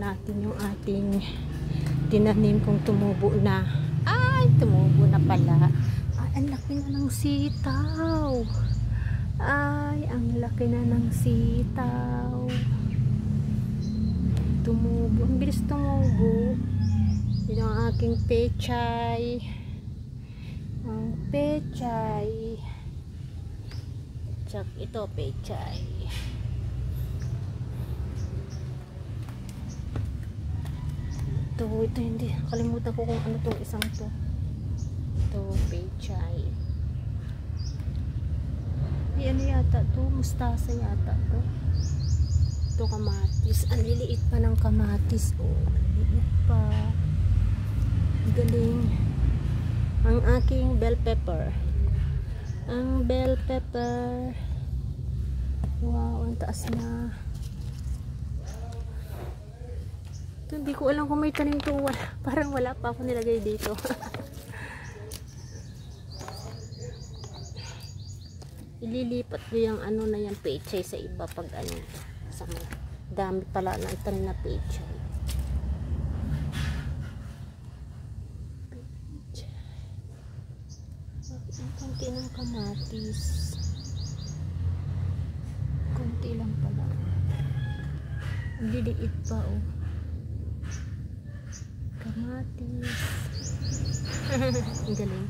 natin yung ating tinanim kung tumubo na. Ay, tumubo na pala. Ay, ang laki na ng sitaw. Ay, ang laki na ng sitaw. Tumubo. Ang bilis tumubo. Yun ang aking pechay. Ang pechay. Tsak, ito pechay. Ito hindi. Kalimutan ko kung ano tong isang to. Ito, pechay. Ay, ano yata to? Mustasa yata to. Ito, kamatis. Ang liliit pa ng kamatis. Oh, liliit pa. Galing. Ang aking bell pepper. Ang bell pepper. Wow, ang taas na. Ito, hindi ko alam kung may tanim to. Parang wala pa ako nilagay dito. Ililipat ko yung ano na yan, pechay sa iba pag ano. Sa dami pala na itanim na pechay. Ang konti ng kamatis. Konti lang pala. Ang liliit pa oh. Kamatis. Ang galing.